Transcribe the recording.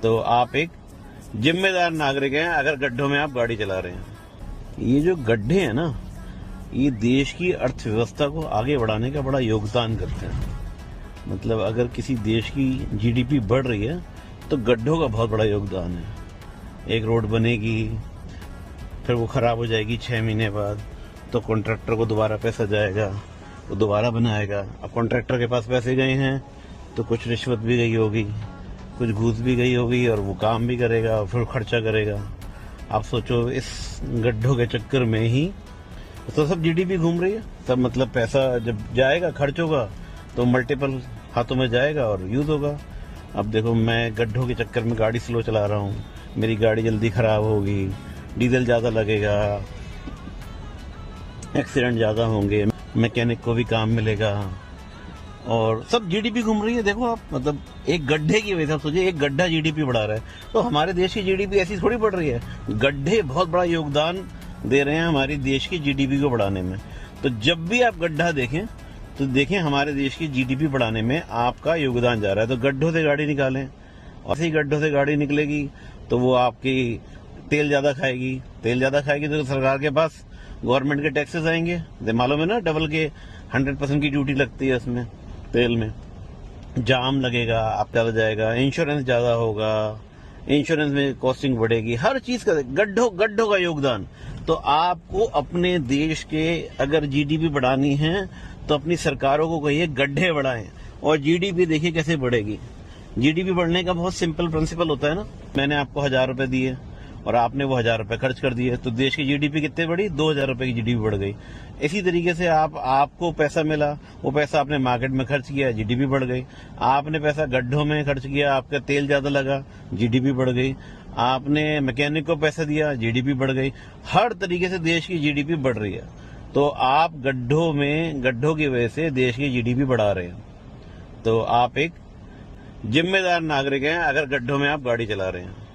तो आप एक जिम्मेदार नागरिक हैं अगर गड्ढों में आप गाड़ी चला रहे हैं। ये जो गड्ढे हैं ना, ये देश की अर्थव्यवस्था को आगे बढ़ाने का बड़ा योगदान करते हैं। मतलब अगर किसी देश की जीडीपी बढ़ रही है तो गड्ढों का बहुत बड़ा योगदान है। एक रोड बनेगी, फिर वो खराब हो जाएगी 6 महीने बाद, तो कॉन्ट्रैक्टर को दोबारा पैसा जाएगा, वो दोबारा बनाएगा। अब कॉन्ट्रैक्टर के पास पैसे गए हैं तो कुछ रिश्वत भी गई होगी, कुछ घूस भी गई होगी, और वो काम भी करेगा और फिर खर्चा करेगा। आप सोचो, इस गड्ढों के चक्कर में ही तो सब जीडीपी घूम रही है। सब मतलब पैसा जब जाएगा, खर्च होगा, तो मल्टीपल हाथों में जाएगा और यूज होगा। अब देखो, मैं गड्ढों के चक्कर में गाड़ी स्लो चला रहा हूँ, मेरी गाड़ी जल्दी खराब होगी, डीजल ज्यादा लगेगा, एक्सीडेंट ज्यादा होंगे, मैकेनिक को भी काम मिलेगा, और सब जीडीपी घूम रही है। देखो आप, मतलब एक गड्ढे की वजह से आप सोचिए, एक गड्ढा जीडीपी बढ़ा रहा है, तो हमारे देश की जीडीपी ऐसी थोड़ी बढ़ रही है। गड्ढे बहुत बड़ा योगदान दे रहे हैं हमारे देश की जीडीपी को बढ़ाने में। तो जब भी आप गड्ढा देखें तो देखें हमारे देश की जीडीपी बढ़ाने में आपका योगदान जा रहा है। तो गड्ढों से गाड़ी निकालें, और ऐसी गड्ढों से गाड़ी निकलेगी तो वो आपकी तेल ज्यादा खाएगी, तेल ज्यादा खाएगी तो सरकार के पास गवर्नमेंट के टैक्सेस आएंगे। मालूम है ना, डबल के 100% की ड्यूटी लगती है उसमें, तेल में। जाम लगेगा, आप ज्यादा जाएगा, इंश्योरेंस ज्यादा होगा, इंश्योरेंस में कॉस्टिंग बढ़ेगी, हर चीज का गड्ढों का योगदान। तो आपको अपने देश के अगर जीडीपी बढ़ानी है तो अपनी सरकारों को कहिए गड्ढे बढ़ाएं, और जीडीपी देखिए कैसे बढ़ेगी। जीडीपी बढ़ने का बहुत सिंपल प्रिंसिपल होता है ना, मैंने आपको 1000 रुपए दिए और आपने वो 1000 रुपए खर्च कर दिए, तो देश की जीडीपी कितने बढ़ी? 2000 रुपए की जीडीपी बढ़ गई। इसी तरीके से आपको पैसा मिला, वो पैसा आपने मार्केट में खर्च किया, जीडीपी बढ़ गई। आपने पैसा गड्ढों में खर्च किया, आपका तेल ज्यादा लगा, जीडीपी बढ़ गई। आपने मैकेनिक को पैसा दिया, जीडीपी बढ़ गई। हर तरीके से देश की जीडीपी बढ़ रही है। तो आप गड्ढों की वजह से देश की जीडीपी बढ़ा रहे हैं। तो आप एक जिम्मेदार नागरिक हैं अगर गड्ढों में आप गाड़ी चला रहे हैं।